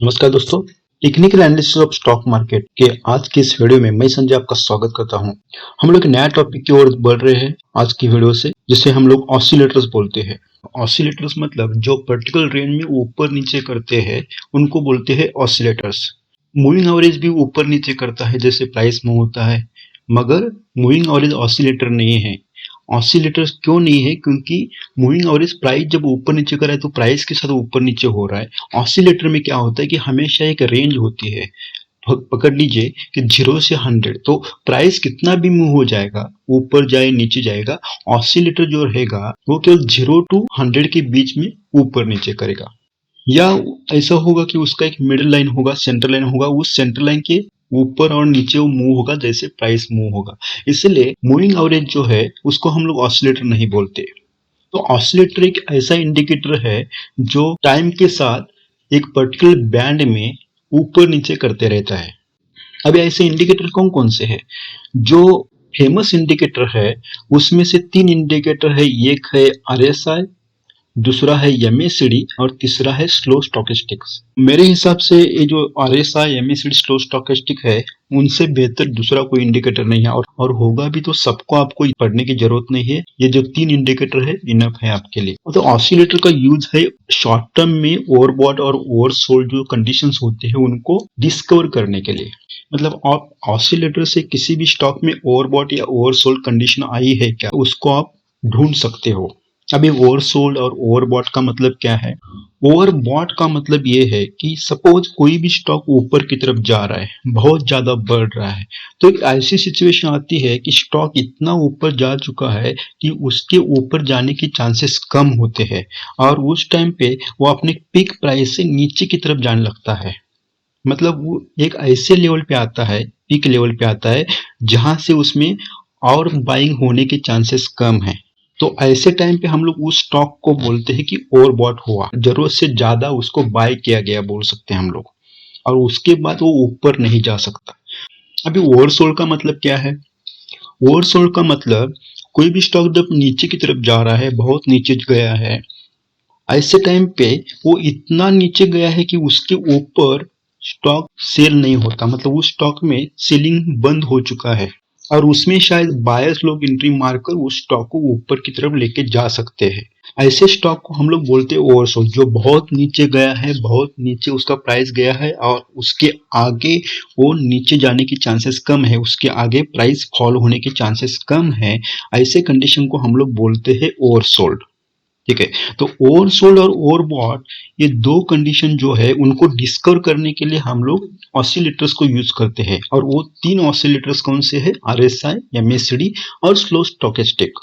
नमस्कार दोस्तों। Technical analysis of stock market के आज की इस वीडियो में मैं संजय आपका स्वागत करता हूं। हम लोग नया टॉपिक की ओर बढ़ रहे हैं आज की वीडियो से, जिसे हम लोग ऑसिलेटर्स बोलते हैं। ऑसिलेटर्स मतलब जो पर्टिकुलर रेंज में ऊपर नीचे करते हैं उनको बोलते हैं ऑसिलेटर्स। मूविंग एवरेज भी ऊपर नीचे करता है जैसे प्राइस मूव होता है, मगर मूविंग एवरेज ऑसिलेटर नहीं है। ऑसिलेटर्स क्यों नहीं है? क्योंकि मूविंग एवरेज प्राइस जब ऊपर नीचे कर रहा है तो प्राइस के साथ ऊपर नीचे हो रहा है। ऑसिलेटर में क्या होता है कि हमेशा एक रेंज होती है। पकड़ लीजिए कि 0 से 100, तो प्राइस कितना भी मूव हो जाएगा, ऊपर जाए नीचे जाएगा, ऑसिलेटर जो रहेगा वो केवल 0 टू 100 के बीच में ऊपर नीचे करेगा। या ऐसा होगा कि उसका एक मिडिल लाइन होगा, सेंटर लाइन होगा, उस सेंटर लाइन के ऊपर और नीचे वो मूव होगा जैसे प्राइस मूव होगा। इसलिए मूविंग एवरेज जो है उसको हम लोग ऑसिलेटर नहीं बोलते। तो ऑसिलेटर एक ऐसा इंडिकेटर है जो टाइम के साथ एक पर्टिकुलर बैंड में ऊपर नीचे करते रहता है। अब ऐसे इंडिकेटर कौन कौन से हैं? जो फेमस इंडिकेटर है उसमें से 3 इंडिकेटर है। एक है आरएसआई, दूसरा है एमएसीडी और तीसरा है स्लो स्टोकेस्टिक्स। मेरे हिसाब से ये जो आरएसआई, एमएसीडी, स्लो स्टोकेस्टिक है उनसे बेहतर दूसरा कोई इंडिकेटर नहीं है, और होगा भी तो सबको आपको पढ़ने की जरूरत नहीं है। ये जो 3 इंडिकेटर है इनफ है आपके लिए। तो ऑसिलेटर का यूज है शॉर्ट टर्म में ओवरबॉट और ओवरसोल्ड जो कंडीशंस होते हैं उनको डिस्कवर करने के लिए। मतलब आप ऑसिलेटर से किसी भी स्टॉक में ओवरबॉट या ओवरसोल्ड कंडीशन आई है क्या, उसको आप ढूंढ सकते हो। अभी ओवरसोल्ड और ओवरबॉट का मतलब क्या है? ओवरबॉट का मतलब ये है कि सपोज कोई भी स्टॉक ऊपर की तरफ जा रहा है, बहुत ज्यादा बढ़ रहा है, तो एक ऐसी सिचुएशन आती है कि स्टॉक इतना ऊपर जा चुका है कि उसके ऊपर जाने की चांसेस कम होते हैं, और उस टाइम पे वो अपने पीक प्राइस से नीचे की तरफ जाने लगता है। मतलब वो एक ऐसे लेवल पे आता है, पीक लेवल पे आता है, जहां से उसमें और बाइंग होने के चांसेस कम है। तो ऐसे टाइम पे हम लोग उस स्टॉक को बोलते हैं कि ओवरबॉट हुआ, जरूरत से ज्यादा उसको बाय किया गया बोल सकते हैं हम लोग, और उसके बाद वो ऊपर नहीं जा सकता। अभी ओवरसोल्ड का मतलब क्या है? ओवरसोल्ड का मतलब कोई भी स्टॉक जब नीचे की तरफ जा रहा है, बहुत नीचे गया है, ऐसे टाइम पे वो इतना नीचे गया है कि उसके ऊपर स्टॉक सेल नहीं होता, मतलब उस स्टॉक में सेलिंग बंद हो चुका है, और उसमें शायद बायर्स लोग एंट्री मारकर उस स्टॉक को ऊपर की तरफ लेके जा सकते हैं। ऐसे स्टॉक को हम लोग बोलते हैं ओवरसोल्ड, जो बहुत नीचे गया है, बहुत नीचे उसका प्राइस गया है और उसके आगे वो नीचे जाने की चांसेस कम है, उसके आगे प्राइस फॉल होने के चांसेस कम है। ऐसे कंडीशन को हम लोग बोलते हैं ओवरसोल्ड। ठीक है। तो ओवरसोल्ड और ओवरबॉट, ये दो कंडीशन जो है उनको डिस्कवर करने के लिए हम लोग ऑसिलेटर्स को यूज करते हैं, और वो 3 ऑसिलेटर्स कौन से हैं? आरएसआई, एमएसीडी और स्लो स्टोकेस्टिक।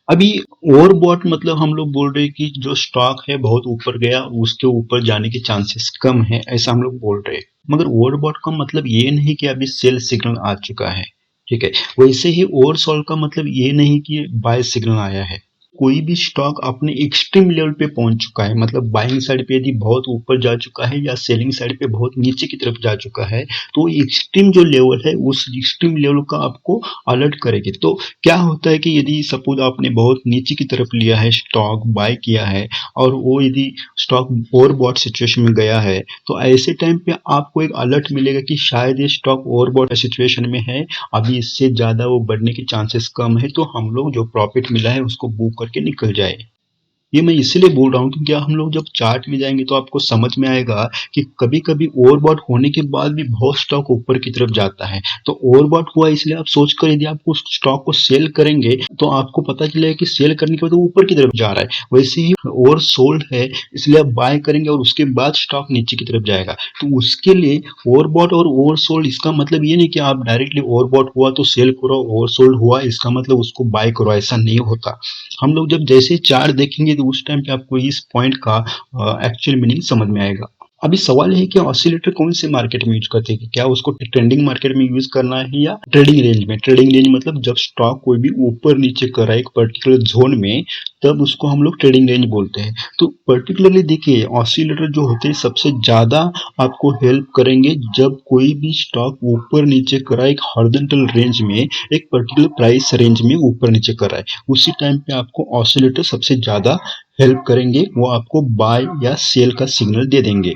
अभी ओवरबॉट मतलब हम लोग बोल रहे हैं कि जो स्टॉक है बहुत ऊपर गया, उसके ऊपर जाने के चांसेस कम है, ऐसा हम लोग बोल रहे हैं। मगर ओवरबॉट का मतलब ये नहीं कि अभी सेल सिग्नल आ चुका है। ठीक है। वैसे ही ओवरसोल्ड का मतलब ये नहीं कि बाय सिग्नल आया है। कोई भी स्टॉक अपने एक्सट्रीम लेवल पे पहुंच चुका है, मतलब बाइंग साइड पे यदि बहुत ऊपर जा चुका है या सेलिंग साइड पे बहुत नीचे की तरफ जा चुका है, तो एक्सट्रीम जो लेवल है उस एक्सट्रीम लेवल का आपको अलर्ट करेगी। तो क्या होता है कि यदि सपोज आपने बहुत नीचे की तरफ लिया है, स्टॉक बाय किया है, और वो यदि स्टॉक ओवरबॉट सिचुएशन में गया है, तो ऐसे टाइम पे आपको एक अलर्ट मिलेगा कि शायद ये स्टॉक ओवरबॉट सिचुएशन में है, अभी इससे ज्यादा वो बढ़ने के चांसेस कम है, तो हम लोग जो प्रॉफिट मिला है उसको बुक करके निकल जाए। ये मैं इसलिए बोल रहा हूँ क्योंकि हम लोग जब चार्ट में जाएंगे तो आपको समझ में आएगा कि कभी कभी ओवरबॉट होने के बाद भी बहुत स्टॉक ऊपर की तरफ जाता है। तो ओवरबॉट हुआ इसलिए आप सोचकर यदि आप उस स्टॉक को सेल करेंगे तो आपको पता चलेगा कि सेल करने के बाद वो ऊपर की तरफ जा रहा है। वैसे ही ओवर सोल्ड है इसलिए आप बाय करेंगे और उसके बाद स्टॉक नीचे की तरफ जाएगा। तो उसके लिए ओवरबॉट और ओवर सोल्ड, इसका मतलब ये नहीं कि आप डायरेक्टली ओवरबॉट हुआ तो सेल करो, ओवर सोल्ड हुआ इसका मतलब उसको बाय करो, ऐसा नहीं होता। हम लोग जब जैसे चार्ट देखेंगे तो उस टाइम पे आपको इस पॉइंट का एक्चुअल मीनिंग समझ में आएगा। अभी सवाल है कि ऑसिलेटर कौन से मार्केट में यूज करते हैं? क्या उसको ट्रेंडिंग मार्केट में यूज करना है या ट्रेडिंग रेंज में? ट्रेडिंग रेंज मतलब जब स्टॉक कोई भी ऊपर नीचे कर रहा है एक पर्टिकुलर जोन में, तब उसको हम लोग ट्रेडिंग रेंज बोलते हैं। तो पर्टिकुलरली देखिए, ऑसिलेटर जो होते हैं सबसे ज्यादा आपको हेल्प करेंगे जब कोई भी स्टॉक ऊपर नीचे कर रहा है एक हॉरिजॉन्टल रेंज में, एक पर्टिकुलर प्राइस रेंज में ऊपर नीचे कर रहा है। उसी टाइम पे आपको ऑसिलेटर सबसे ज्यादा हेल्प करेंगे, वो आपको बाय या सेल का सिग्नल दे देंगे।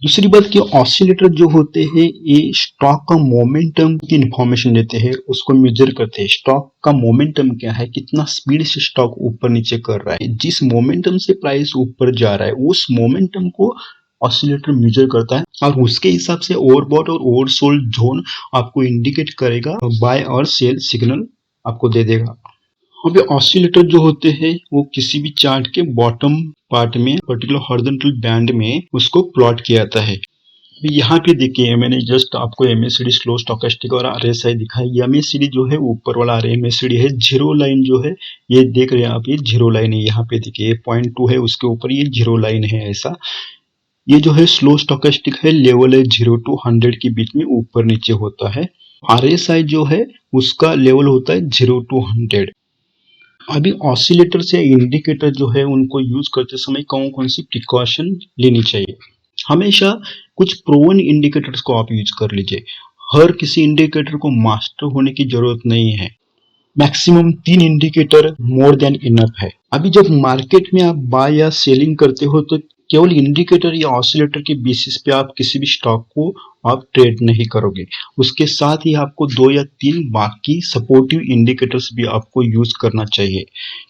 दूसरी बात कि ऑसिलेटर जो होते हैं ये स्टॉक का मोमेंटम की इंफॉर्मेशन देते हैं, उसको मेजर करते हैं। स्टॉक का मोमेंटम क्या है, कितना स्पीड से स्टॉक ऊपर नीचे कर रहा है, जिस मोमेंटम से प्राइस ऊपर जा रहा है उस मोमेंटम को ऑसिलेटर मेजर करता है और उसके हिसाब से ओवरबॉट और ओवरसोल्ड जोन आपको इंडिकेट करेगा, बाय और सेल सिग्नल आपको दे देगा। अब ऑसिलेटर जो होते हैं वो किसी भी चार्ट के बॉटम पार्ट में पर्टिकुलर हॉरिजॉन्टल बैंड में उसको प्लॉट किया जाता है। यहाँ पे देखिए मैंने जस्ट आपको एमएससीडी स्लो स्टोकेस्टिक और आरएसआई दिखाई। एमएससीडी जो है ऊपर वाला एमएससीडी है, जीरो लाइन जो है ये देख रहे हैं आप, ये जीरो लाइन है। यहाँ पे देखिए 0.2 है, उसके ऊपर ये जीरो लाइन है ऐसा। ये जो है स्लो स्टोकेस्टिक है, लेवल है 0 to 100 के बीच में ऊपर नीचे होता है। आरएसआई जो है उसका लेवल होता है 0 to 100। अभी ऑसिलेटर से इंडिकेटर जो है उनको यूज करते समय कौन कौन सी प्रिकॉशन लेनी चाहिए। हमेशा कुछ प्रोवन इंडिकेटर्स को आप यूज कर लीजिए। हर किसी इंडिकेटर को मास्टर होने की जरूरत नहीं है। Maximum 3 indicator more than enough है। अभी जब मार्केट में आप बाय या सेलिंग करते हो तो केवल इंडिकेटर या ऑसिलेटर के बेसिस पे आप किसी भी स्टॉक को आप ट्रेड नहीं करोगे। उसके साथ ही आपको 2 या 3 बाकी सपोर्टिव इंडिकेटर्स भी आपको यूज करना चाहिए।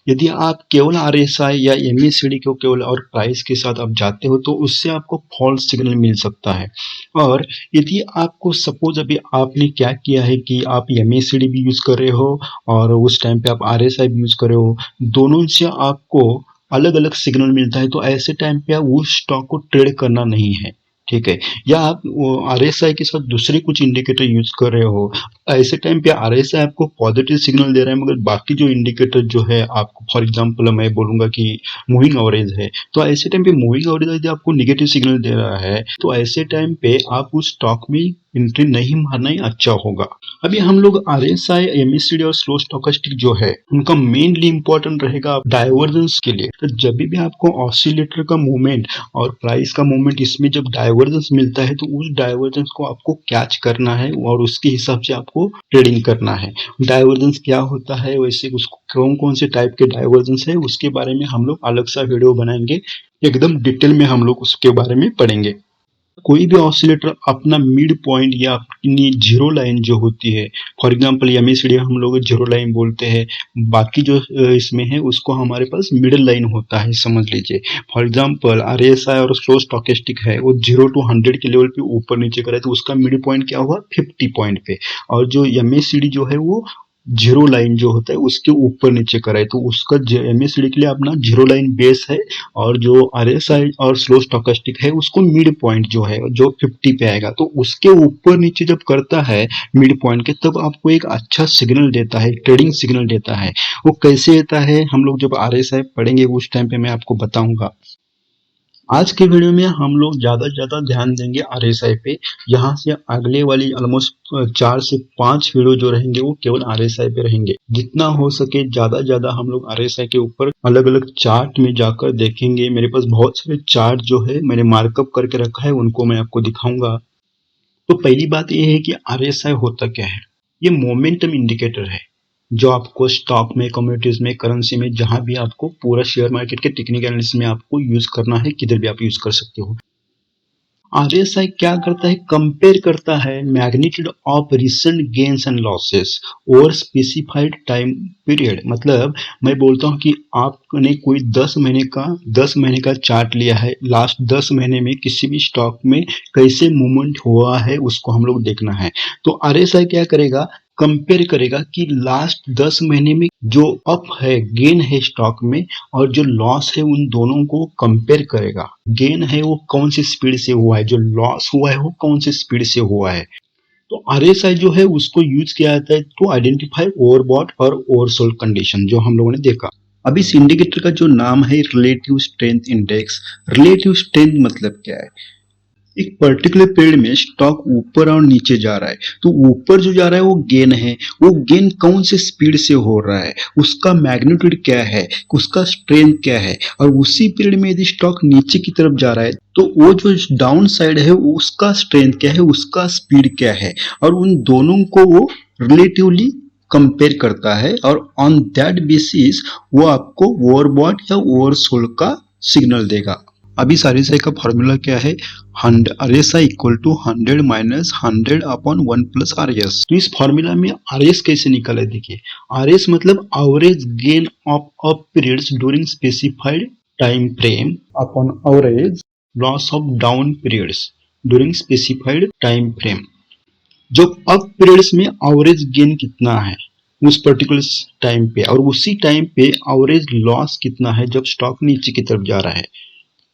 यदि आप केवल आरएसआई या एमएससीडी को केवल और प्राइस के साथ आप जाते हो तो उससे आपको फॉल्स सिग्नल मिल सकता है। और यदि आपको सपोज अभी आपने क्या किया है कि आप एमएससीडी भी यूज कर रहे हो और उस टाइम पे आप आरएसआई भी यूज कर रहे हो, दोनों से आपको अलग अलग सिग्नल मिलता है, तो ऐसे टाइम पे आप उस स्टॉक को ट्रेड करना नहीं है, ठीक है। या आप आरएसआई के साथ दूसरे कुछ इंडिकेटर यूज कर रहे हो, ऐसे टाइम पे आरएसआई आपको पॉजिटिव सिग्नल दे रहा है मगर बाकी जो इंडिकेटर जो है आपको, फॉर एग्जांपल मैं बोलूंगा कि मूविंग एवरेज है, तो ऐसे टाइम पे मूविंग एवरेज यदि आपको निगेटिव सिग्नल दे रहा है तो ऐसे टाइम पे आप उस स्टॉक में एंट्री नहीं मारना ही अच्छा होगा। अभी हम लोग आरएसआई, एमएससीडी और स्लो स्टोकेस्टिक जो है उनका मेनली इंपॉर्टेंट रहेगा डाइवर्जेंस के लिए। तो जब भी आपको ऑसिलेटर का मूवमेंट और प्राइस का मूवमेंट इसमें जब डाइवर्जेंस मिलता है तो उस डाइवर्जेंस को आपको कैच करना है और उसके हिसाब से आपको ट्रेडिंग करना है। डाइवर्जेंस क्या होता है, वैसे उसको कौन कौन से टाइप के डाइवर्जेंस है उसके बारे में हम लोग अलग सा वीडियो बनाएंगे, एकदम डिटेल में हम लोग उसके बारे में पढ़ेंगे। कोई भी ऑसिलेटर अपना मिड पॉइंट या अपनी जीरो लाइन जो होती है, फॉर एग्जांपल एमएससीडी हम लोग जीरो लाइन बोलते हैं, बाकी जो इसमें है उसको हमारे पास मिडिल लाइन होता है, समझ लीजिए। फॉर एग्जांपल आरएसआई और स्लो स्टोकेस्टिक है वो 0 to 100 के लेवल पे ऊपर नीचे करे तो उसका मिड पॉइंट क्या हुआ 50 पॉइंट पे, और जो एमएससीडी जो है वो जीरो लाइन जो होता है उसके ऊपर नीचे कराए तो उसका एमएससीडी के लिए अपना जीरो लाइन बेस है, और जो आरएसआई और स्लो स्टोकेस्टिक है उसको मिड पॉइंट जो है जो 50 पे आएगा, तो उसके ऊपर नीचे जब करता है मिड पॉइंट के तब आपको एक अच्छा सिग्नल देता है, ट्रेडिंग सिग्नल देता है। वो कैसे देता है हम लोग जब आरएसआई पढ़ेंगे उस टाइम पे मैं आपको बताऊंगा। आज के वीडियो में हम लोग ज्यादा ध्यान देंगे आरएसआई पे। यहाँ से अगले वाली ऑलमोस्ट 4 से 5 वीडियो जो रहेंगे वो केवल आरएसआई पे रहेंगे। जितना हो सके ज्यादा हम लोग आरएसआई के ऊपर अलग अलग चार्ट में जाकर देखेंगे। मेरे पास बहुत सारे चार्ट जो है मैंने मार्कअप करके रखा है, उनको मैं आपको दिखाऊंगा। तो पहली बात यह है कि आरएसआई होता क्या है। ये मोमेंटम इंडिकेटर है जो आपको स्टॉक में, कम्युनिटीज में, करेंसी में, जहां भी आपको पूरा शेयर मार्केट के टेक्निकल एनालिसिस में आपको यूज करना है, किधर भी आप यूज कर सकते हो। आरएसआई क्या करता है, कंपेयर करता है magnitude of recent gains and losses over specified time period. मतलब मैं बोलता हूं कि आपने कोई 10 महीने का चार्ट लिया है, लास्ट 10 महीने में किसी भी स्टॉक में कैसे मूवमेंट हुआ है उसको हम लोग देखना है। तो आरएसआई क्या करेगा, कंपेयर करेगा कि लास्ट 10 महीने में जो अप है, गेन है स्टॉक में, और जो लॉस है उन दोनों को कंपेयर करेगा। गेन है वो कौन सी स्पीड से हुआ है, जो लॉस हुआ है वो कौन सी स्पीड से हुआ है। तो आरएसआई जो है उसको यूज किया जाता है टू आइडेंटिफाई ओवरबॉट और ओवरसोल्ड कंडीशन, जो हम लोगों ने देखा। अब इस इंडिकेटर का जो नाम है relative strength index. Relative strength मतलब क्या है, एक पर्टिकुलर पीरियड में स्टॉक ऊपर और नीचे जा रहा है तो ऊपर जो जा रहा है वो गेन है, वो गेन कौन से स्पीड से हो रहा है, उसका मैग्नीट्यूड क्या है, उसका स्ट्रेंथ क्या है। और उसी पीरियड में यदि स्टॉक नीचे की तरफ जा रहा है तो वो जो डाउन साइड है उसका स्ट्रेंथ क्या है, उसका स्पीड क्या है, और उन दोनों को वो रिलेटिवली कंपेयर करता है और ऑन दैट बेसिस वो आपको ओवरबॉट या ओवरसोल्ड का सिग्नल देगा। अब इस RSI का फॉर्मूला क्या है? RSI equal to 100 minus 100 upon 1 plus RS। तो इस फॉर्मूला में RS कैसे निकाला है? देखिए, RS मतलब average gain of up periods during specified time frame upon average loss of down periods during specified time frame. जो अप पीरियड्स में एवरेज गेन कितना है उस पर्टिकुलर टाइम पे, और उसी टाइम पे एवरेज लॉस कितना है जब स्टॉक नीचे की तरफ जा रहा है।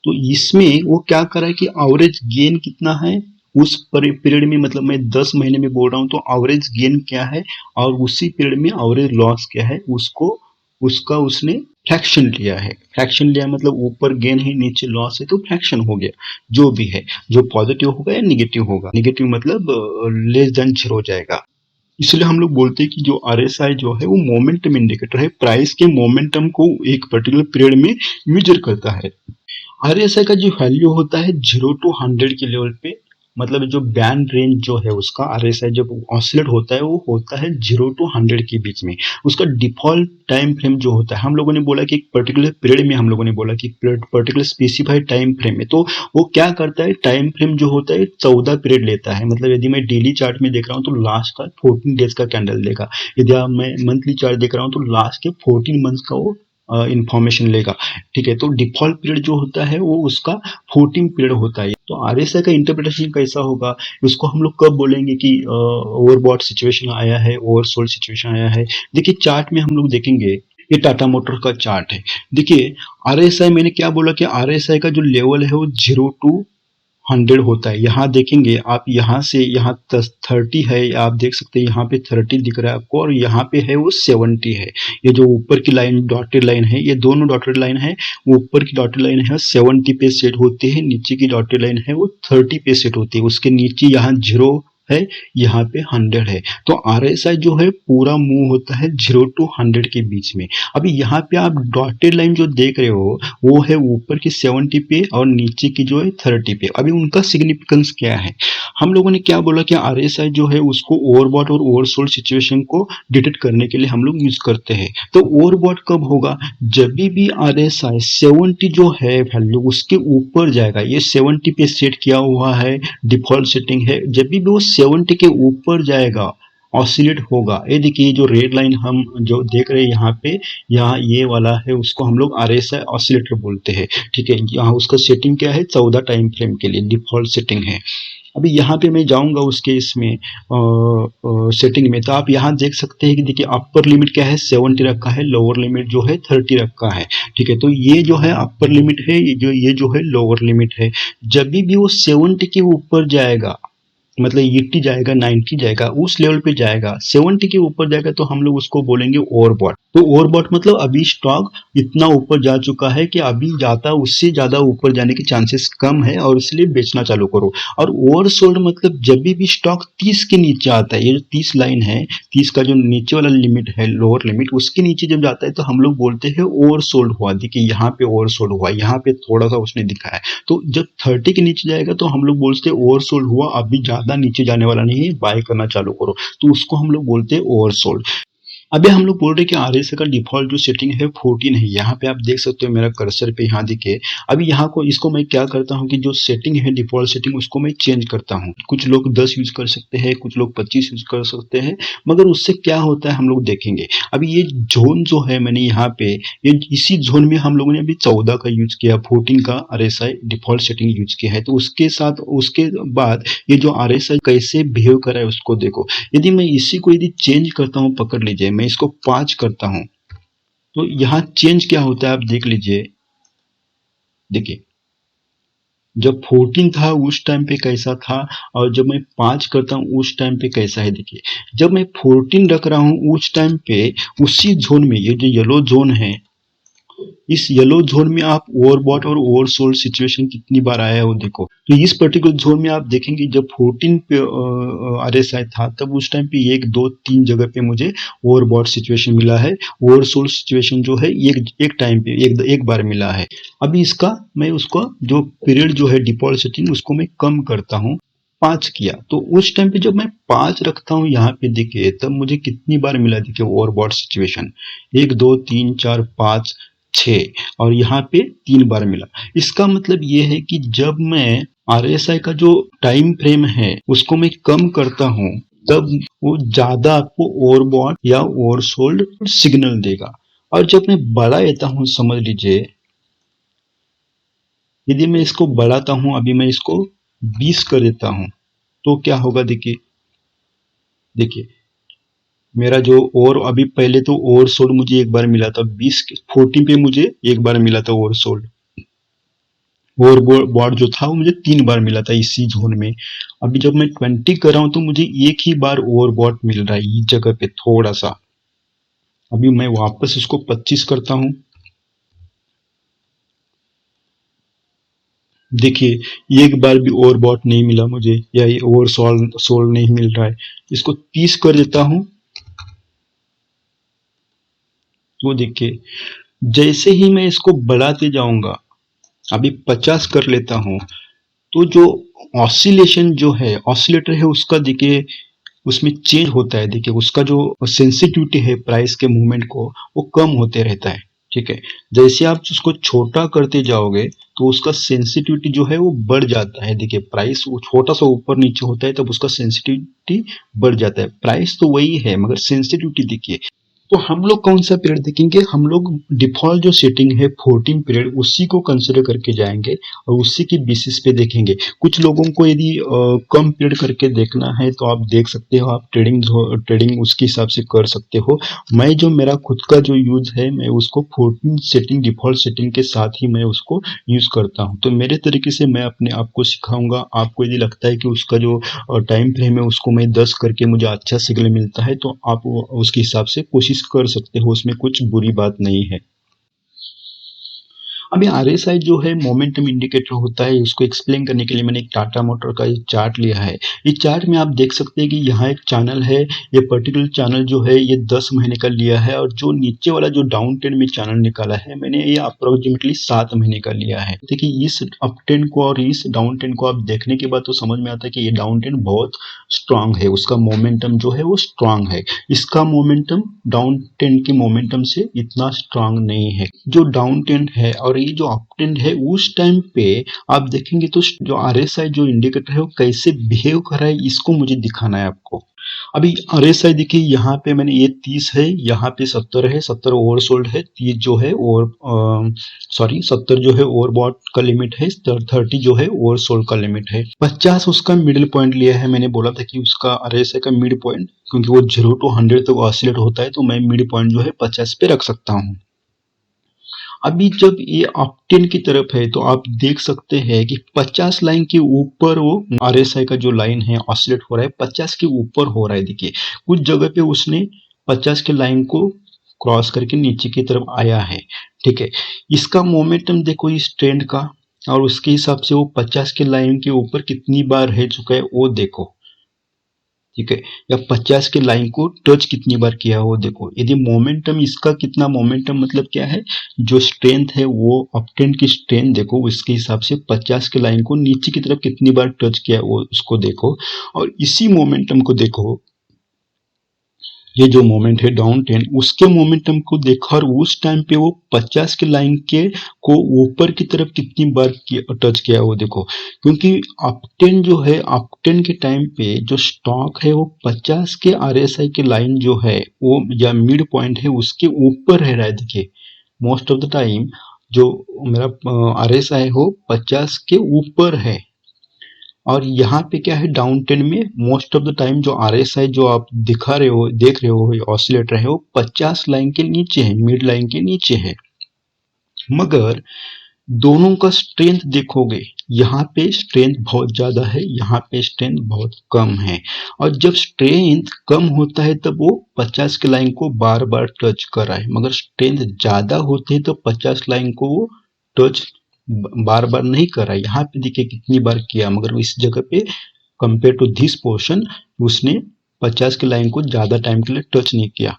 तो इसमें वो क्या कर रहा है कि एवरेज गेन कितना है उस पीरियड में, मतलब मैं 10 महीने में बोल रहा हूँ, तो एवरेज गेन क्या है और उसी पीरियड में एवरेज लॉस क्या है उसको उसका उसने फ्रैक्शन लिया है। फ्रैक्शन लिया मतलब ऊपर गेन है नीचे लॉस है, तो फ्रैक्शन हो गया। जो भी है, जो पॉजिटिव होगा या निगेटिव होगा, निगेटिव मतलब लेस देन 0 हो जाएगा। इसलिए हम लोग बोलते हैं कि जो RSI जो है वो मोमेंटम इंडिकेटर है, प्राइस के मोमेंटम को एक पर्टिकुलर पीरियड में मेजर करता है। RSI का जो वैल्यू होता है 0 टू 100 के लेवल पे, मतलब जो बैंड रेंज जो है उसका RSI जब ऑसिलेट होता है वो होता है 0 टू 100 के बीच में। उसका डिफॉल्ट टाइम फ्रेम जो होता है, हम लोगों ने बोला कि एक पर्टिकुलर पीरियड में, हम लोगों ने बोला कि पर्टिकुलर स्पेसिफाइड टाइम फ्रेम में, तो वो क्या करता है, टाइम फ्रेम जो होता है 14 पीरियड लेता है। मतलब यदि मैं डेली चार्ट में देख रहा हूँ तो लास्ट का 14 डेज का कैंडल देगा। यदि मैं मंथली चार्ट देख रहा हूँ तो लास्ट के 14 मंथ्स का वो इंफॉर्मेशन लेगा। ठीक है, तो डिफॉल्ट पीरियड जो होता है वो उसका 14 पीरियड होता है। तो RSI का इंटरप्रिटेशन कैसा होगा, उसको हम लोग कब बोलेंगे कि ओवरबॉट सिचुएशन आया है, ओवरसोल्ड सिचुएशन आया है। देखिए चार्ट में हम लोग देखेंगे, ये टाटा मोटर का चार्ट है। देखिए RSI, मैंने क्या बोला कि RSI का जो लेवल है वो 0 टू 100 होता है। यहाँ देखेंगे आप, यहाँ से यहाँ 30 है, आप देख सकते हैं यहाँ पे 30 दिख रहा है आपको, और यहाँ पे है वो 70 है। ये जो ऊपर की लाइन डॉटेड लाइन है, ये दोनों डॉटेड लाइन है, वो ऊपर की डॉटेड लाइन है 70 पे सेट होती है, नीचे की डॉटेड लाइन है वो 30 पे सेट होती है। उसके नीचे यहाँ 0 है, यहाँ पे 100 है। तो RSI जो है पूरा मूव होता है 0 टू 100 के बीच में। अभी यहाँ पे आप डॉटेड लाइन जो देख रहे हो वो है ऊपर की 70 पे और नीचे की जो है 30 पे। अभी उनका सिग्निफिकेंस क्या है, हम लोगों ने क्या बोला कि RSI जो है उसको ओवरबॉट और ओवरसोल्ड सिचुएशन को डिटेक्ट करने के लिए हम लोग यूज करते हैं। तो ओवरबॉट कब होगा, जब भी RSI 70 जो है वैल्यू उसके ऊपर जाएगा। ये 70 पे सेट किया हुआ है, डिफॉल्ट सेटिंग है। जब भी वो 70 के ऊपर जाएगा ऑसिलेट होगा। ये देखिए जो रेड लाइन हम जो देख रहे हैं यहाँ पे, यहाँ ये वाला है, उसको हम लोग RSI ऑसिलेटर बोलते हैं। ठीक है, यहाँ उसका सेटिंग क्या है, 14 टाइम फ्रेम के लिए डिफॉल्ट सेटिंग है। अभी यहाँ पे मैं जाऊंगा उसके इसमें सेटिंग में, तो आप यहाँ देख सकते हैं कि देखिए अपर लिमिट क्या है, 70 रखा है, लोअर लिमिट जो है 30 रखा है। ठीक है, तो ये जो है अपर लिमिट है, ये जो है लोअर लिमिट है। जब भी वो 70 के ऊपर जाएगा, मतलब 80 जाएगा, 90 जाएगा, उस लेवल पे जाएगा, 70 के ऊपर जाएगा, तो हम लोग उसको बोलेंगे ओवरबॉट। तो ओवरबॉट मतलब अभी स्टॉक इतना ऊपर जा चुका है कि अभी जाता उससे ज्यादा ऊपर जाने के चांसेस कम है और इसलिए बेचना चालू करो। और ओवरसोल्ड मतलब जब भी स्टॉक 30 के नीचे आता है, ये जो 30 लाइन है, 30 का जो नीचे वाला लिमिट है, लोअर लिमिट, उसके नीचे जब जाता है तो हम लोग बोलते हैं ओवरसोल्ड हुआ। देखिए यहाँ पे ओवरसोल्ड हुआ, यहाँ पे थोड़ा सा उसने दिखाया। तो जब 30 के नीचे जाएगा तो हम लोग बोलते हैं ओवरसोल्ड हुआ, अभी ज्यादा नीचे जाने वाला नहीं है, बाय करना चालू करो। तो उसको हम लोग बोलते हैं ओवरसोल्ड। अभी हम लोग बोल रहे हैं कि RSI का डिफॉल्ट जो सेटिंग है 14 है। यहाँ पे आप देख सकते हो मेरा कर्सर पे यहाँ दिखे। अभी यहाँ को इसको मैं क्या करता हूँ कि जो सेटिंग है डिफॉल्ट सेटिंग उसको मैं चेंज करता हूँ। कुछ लोग 10 यूज कर सकते हैं, कुछ लोग 25 यूज कर सकते हैं, मगर उससे क्या होता है हम लोग देखेंगे। अभी ये जोन जो है मैंने यहाँ पे, ये इसी जोन में हम लोगों ने अभी 14 का यूज किया, 14 का RSI डिफॉल्ट सेटिंग यूज किया है। तो उसके साथ उसके बाद ये जो RSI कैसे बिहेव कर रहा है उसको देखो। यदि मैं इसी को यदि चेंज करता हूँ, पकड़ लीजिए मैं इसको 5 करता हूं, तो यहां चेंज क्या होता है आप देख लीजिए। देखिए जब 14 था उस टाइम पे कैसा था, और जब मैं 5 करता हूं उस टाइम पे कैसा है। देखिए जब मैं 14 रख रहा हूं उस टाइम पे उसी जोन में, ये जो येलो जोन है, इस येलो जोन में आप ओवरबॉट और ओवरसोल्ड सिचुएशन कितनी बार आया है वो देखो। तो इस पर्टिकुलर जोन में आप देखेंगे जब 14 पे RSI था तब उस टाइम पे 1 2 3 जगह पे मुझे ओवरबॉट सिचुएशन मिला है। ओवरसोल्ड सिचुएशन जो है एक टाइम पे एक बार मिला है। अभी इसका मैं उसको जो पीरियड जो है डिफॉल्ट सेटिंग उसको मैं कम करता हूँ, 5 किया। तो उस टाइम पे जब मैं 5 रखता हूँ यहाँ पे देखिए, तब मुझे कितनी बार मिला देखिए ओवरबॉट सिचुएशन, 1 2 3 4 5 6 और यहाँ पे 3 बार मिला। इसका मतलब ये है कि जब मैं RSI का जो टाइम फ्रेम है उसको मैं कम करता हूँ तब वो ज्यादा आपको ओवरबॉट या ओवरसोल्ड सिग्नल देगा। और जब मैं बढ़ा देता हूँ, समझ लीजिए यदि मैं इसको बढ़ाता हूँ, अभी मैं इसको 20 कर देता हूँ तो क्या होगा, देखिए देखिए मेरा जो और अभी पहले तो ओवरसोल्ड मुझे एक बार मिला था 40 पे मुझे एक बार मिला था ओवरसोल्ड। ओवरबॉट जो था वो मुझे 3 बार मिला था इसी जोन में। अभी जब मैं 20 कर रहा हूँ तो मुझे एक ही बार ओवरबॉट मिल रहा है इस जगह पे थोड़ा सा। अभी मैं वापस इसको 25 करता हूँ, देखिए एक बार भी ओवरबॉट नहीं मिला मुझे या ये ओवरसोल्ड नहीं मिल रहा है। इसको 30 कर देता हूँ तो देखिए जैसे ही मैं इसको बढ़ाते जाऊंगा, अभी 50 कर लेता हूँ तो जो ऑसिलेशन जो है ऑसिलेटर है उसका देखिए उसमें चेंज होता है। देखिए उसका जो सेंसिटिविटी है प्राइस के मूवमेंट को वो कम होते रहता है। ठीक है, जैसे आप उसको छोटा करते जाओगे तो उसका सेंसिटिविटी जो है वो बढ़ जाता है। देखिए प्राइस वो छोटा सा ऊपर नीचे होता है तब उसका सेंसिटिविटी बढ़ जाता है। प्राइस तो वही है मगर सेंसिटिविटी देखिए। तो हम लोग कौन सा पीरियड देखेंगे, हम लोग डिफॉल्ट जो सेटिंग है 14 पीरियड उसी को कंसिडर करके जाएंगे और उसी की बेसिस पे देखेंगे। कुछ लोगों को यदि कम पीरियड करके देखना है तो आप देख सकते हो, आप ट्रेडिंग उसके हिसाब से कर सकते हो। मैं जो मेरा खुद का जो यूज है मैं उसको 14 सेटिंग डिफॉल्ट सेटिंग के साथ ही मैं उसको यूज करता हूँ। तो मेरे तरीके से मैं अपने आप को सिखाऊंगा। आपको यदि लगता है कि उसका जो टाइम फ्रेम है उसको मैं 10 करके मुझे अच्छा सिग्नल मिलता है तो आप उसके हिसाब से कोशिश कर सकते हो, उसमें कुछ बुरी बात नहीं है। अभी RSI जो है मोमेंटम इंडिकेटर होता है, उसको एक्सप्लेन करने के लिए मैंने एक टाटा मोटर का एक चार्ट लिया है। इस चार्ट में आप देख सकते हैं कि यहाँ एक चैनल है, ये पर्टिकुलर चैनल जो है ये 10 महीने का लिया है और जो नीचे वाला जो डाउन ट्रेंड में चैनल निकाला है मैंने ये अप्रोक्सीमेटली 7 महीने का लिया है। देखिए इस अप ट्रेंड को और इस डाउन ट्रेंड को आप देखने के बाद तो समझ में आता है कि ये डाउन ट्रेंड बहुत स्ट्रांग है, उसका मोमेंटम जो है वो स्ट्रांग है। इसका मोमेंटम डाउन ट्रेंड के मोमेंटम से इतना स्ट्रांग नहीं है। जो डाउन ट्रेंड है और ये जो अप ट्रेंड है उस टाइम पे आप देखेंगे तो जो RSI जो इंडिकेटर है वो कैसे बिहेव कर रहा है इसको मुझे दिखाना है आपको। अभी RSI देखिए यहाँ पे मैंने ये 30 है, यहाँ पे 70 है, 70 ओवरसोल्ड है, 30 जो है ओवर सॉरी 70 जो है ओवरबॉट का लिमिट है, 30 जो है ओवरसोल्ड का लिमिट है। 50 उसका मिडिल पॉइंट लिया है, मैंने बोला था कि उसका RSI का मिड पॉइंट क्योंकि वो 0 to 100 तक ऑसिलेट होता है तो मैं मिड पॉइंट जो है 50 पे रख सकता हूँ। अभी जब ये ऑप्टेन की तरफ है तो आप देख सकते हैं कि 50 लाइन के ऊपर वो RSI का जो लाइन है ऑसिलेट हो रहा है, 50 के ऊपर हो रहा है। देखिए कुछ जगह पे उसने 50 के लाइन को क्रॉस करके नीचे की तरफ आया है। ठीक है, इसका मोमेंटम देखो इस ट्रेंड का और उसके हिसाब से वो 50 के लाइन के ऊपर कितनी बार है चुका है वो देखो। ठीक है, या 50 के लाइन को टच कितनी बार किया वो देखो। यदि मोमेंटम इसका कितना मोमेंटम मतलब क्या है, जो स्ट्रेंथ है वो अपट्रेंड की स्ट्रेंथ देखो उसके हिसाब से 50 के लाइन को नीचे की तरफ कितनी बार टच किया वो उसको देखो। और इसी मोमेंटम को देखो, ये जो मोमेंट है डाउन ट्रेंड उसके मोमेंटम को देखो और उस टाइम पे वो 50 के लाइन के को ऊपर की तरफ कितनी बार टच किया वो देखो। क्योंकि अपटेन जो है अपटेन के टाइम पे जो स्टॉक है वो 50 के RSI के लाइन जो है वो या मिड पॉइंट है उसके ऊपर रह रहा है। देखिए मोस्ट ऑफ द टाइम जो मेरा RSI है वो 50 के ऊपर है और यहाँ पे क्या है डाउन ट्रेंड में मोस्ट ऑफ द टाइम जो RSI जो आप दिखा रहे हो देख रहे हो ऑसिलेटर है वो 50 लाइन के नीचे है, मिड लाइन के नीचे है। मगर दोनों का स्ट्रेंथ देखोगे, यहाँ पे स्ट्रेंथ बहुत ज्यादा है, यहाँ पे स्ट्रेंथ बहुत कम है। और जब स्ट्रेंथ कम होता है तब वो 50 के लाइन को बार बार टच कर रहा है, मगर स्ट्रेंथ ज्यादा होती है तो 50 लाइन को वो टच बार बार नहीं कर रहा है। यहाँ पे देखिए कितनी बार किया, मगर इस जगह पे कंपेयर टू दिस पोर्शन उसने 50 के लाइन को ज्यादा टाइम के लिए टच नहीं किया।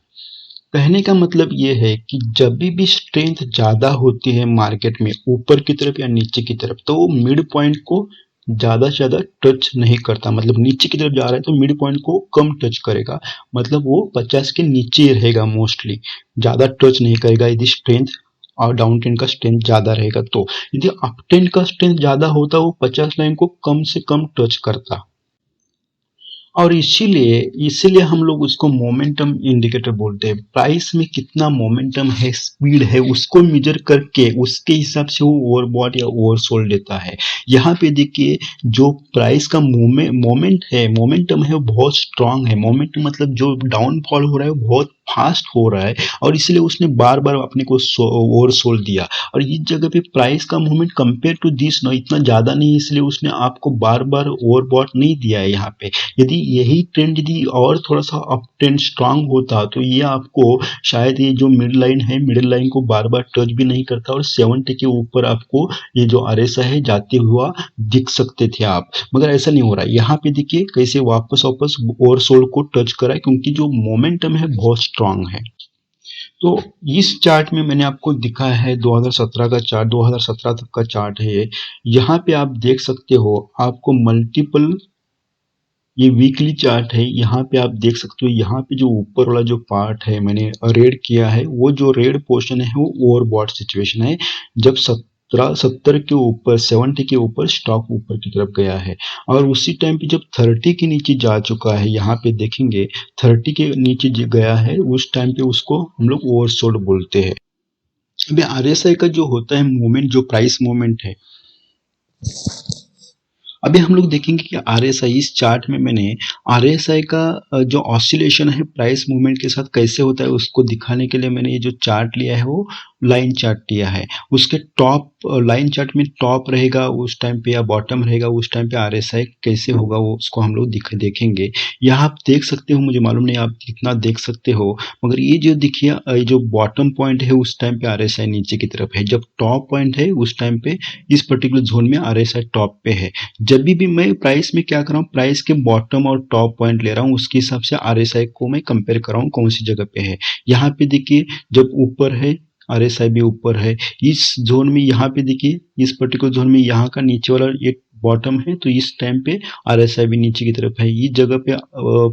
कहने का मतलब ये है कि जब भी स्ट्रेंथ ज्यादा होती है मार्केट में ऊपर की तरफ या नीचे की तरफ तो वो मिड पॉइंट को ज्यादा से ज्यादा टच नहीं करता। मतलब नीचे की तरफ जा रहा है तो मिड पॉइंट को कम टच करेगा, मतलब वो 50 के नीचे ही रहेगा, मोस्टली ज्यादा टच नहीं करेगा यदि स्ट्रेंथ और डाउन ट्रेंड का स्ट्रेंथ ज्यादा रहेगा। तो यदि अप ट्रेंड का स्ट्रेंथ ज्यादा होता वो 50 लाइन को कम से कम टच करता, और इसीलिए इसीलिए हम लोग उसको मोमेंटम इंडिकेटर बोलते हैं। प्राइस में कितना मोमेंटम है, स्पीड है, उसको मेजर करके उसके हिसाब से वो ओवरबॉट या ओवरसोल्ड देता है। यहाँ पे देखिए जो प्राइस का मोमेंट है, मोमेंटम है वो बहुत स्ट्रांग है। मोमेंट मतलब जो डाउनफॉल हो रहा है वो बहुत फास्ट हो रहा है, और इसलिए उसने बार बार अपने को ओवरसोल्ड दिया। और इस जगह पे प्राइस का मूवमेंट कंपेयर टू दिस ना इतना ज्यादा नहीं, इसलिए उसने आपको बार बार ओवरबॉट नहीं दिया है यहाँ पे। यदि यही ट्रेंड यदि और थोड़ा सा अप ट्रेंड स्ट्रांग होता तो ये आपको शायद ये जो मिड लाइन है, मिडिल लाइन को बार बार टच भी नहीं करता, और 70 के ऊपर आपको ये जो आरएसआई है जाते हुआ दिख सकते थे आप। मगर ऐसा नहीं हो रहा है। यहाँ पे देखिए कैसे वापस वापस ओवरसोल्ड को टच करा है, क्योंकि जो मोमेंटम है बहुत स्ट्रांग है। तो इस चार्ट में मैंने आपको दिखाया है 2017 का चार्ट, 2017 तक का चार्ट है ये। यहाँ पे आप देख सकते हो आपको मल्टीपल, ये वीकली चार्ट है। यहाँ पे आप देख सकते हो, यहाँ पे जो ऊपर वाला जो पार्ट है मैंने रेड किया है, वो जो रेड पोर्शन है वो ओवरबॉट सिचुएशन है। जब 70 के ऊपर, 70 के ऊपर स्टॉक ऊपर की तरफ गया है, और उसी टाइम पे जब 30 के नीचे जा चुका है, यहाँ पे देखेंगे 30 के नीचे गया है, उस टाइम पे उसको हम लोग ओवरसोल्ड बोलते हैं। अभी आरएसआई का जो होता है मूवमेंट, जो प्राइस मूवमेंट है, अभी हम लोग देखेंगे कि आरएसआई, इस चार्ट में मैंने आरएसआई का जो ऑसिलेशन है प्राइस मूवमेंट के साथ कैसे होता है उसको दिखाने के लिए मैंने ये जो चार्ट लिया है वो लाइन चार्ट लिया है। उसके टॉप लाइन चार्ट में टॉप रहेगा उस टाइम पे या बॉटम रहेगा उस टाइम पे आरएसआई कैसे होगा वो उसको हम लोग देखेंगे। यहाँ आप देख सकते हो, मुझे मालूम नहीं आप कितना देख सकते हो, मगर ये जो देखिए ये जो बॉटम पॉइंट है उस टाइम पे आरएसआई नीचे की तरफ है, जब टॉप पॉइंट है उस टाइम पे इस पर्टिकुलर जोन में आरएसआई टॉप पे है। जब भी मैं प्राइस में क्या कर रहा हूँ, प्राइस के बॉटम और टॉप पॉइंट ले रहा हूँ, उसके हिसाब से आरएसआई को मैं कंपेयर कर रहा हूँ कौन सी जगह पे है। यहाँ पे देखिए जब ऊपर है, आरएसआई भी ऊपर है इस जोन में। यहाँ पे देखिए इस पर्टिकुलर जोन में यहाँ का नीचे वाला ये बॉटम है, तो इस टाइम पे आरएसआई भी नीचे की तरफ है। इस जगह पे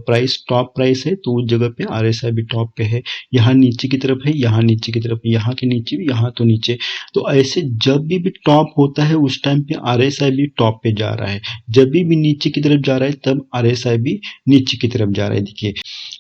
प्राइस टॉप प्राइस है, तो उस जगह पे आरएसआई भी टॉप पे है। यहाँ नीचे की तरफ है, यहाँ नीचे की तरफ है, यहाँ के नीचे, यहाँ तो नीचे। तो ऐसे जब भी टॉप होता है उस टाइम पे आरएसआई भी टॉप पे जा रहा है, जब भी नीचे की तरफ जा रहा है तब आरएसआई भी नीचे की तरफ जा रहा है। देखिए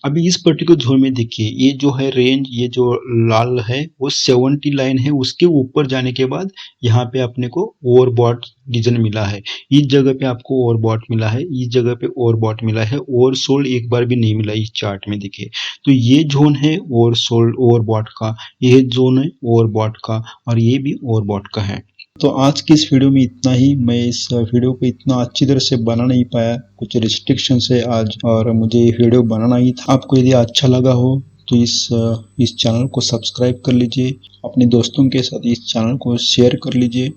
अभी इस पर्टिकुलर जोन में देखिए ये जो है रेंज, ये जो लाल है वो 70 लाइन है, उसके ऊपर जाने के बाद यहाँ पे अपने को ओवरबॉट रीजन मिला है। इस जगह पे आपको ओवरबॉट मिला है, इस जगह पे ओवरबॉट मिला है, ओवरसोल्ड एक बार भी नहीं मिला इस चार्ट में। देखिए तो ये जोन है ओवरसोल्ड ओवरबॉट का, ये जोन है ओवरबॉट का, और ये भी ओवरबॉट का है। तो आज की इस वीडियो में इतना ही। मैं इस वीडियो को इतना अच्छी तरह से बना नहीं पाया, कुछ रिस्ट्रिक्शन है आज, और मुझे ये वीडियो बनाना ही था। आपको यदि अच्छा लगा हो तो इस चैनल को सब्सक्राइब कर लीजिए, अपने दोस्तों के साथ इस चैनल को शेयर कर लीजिए।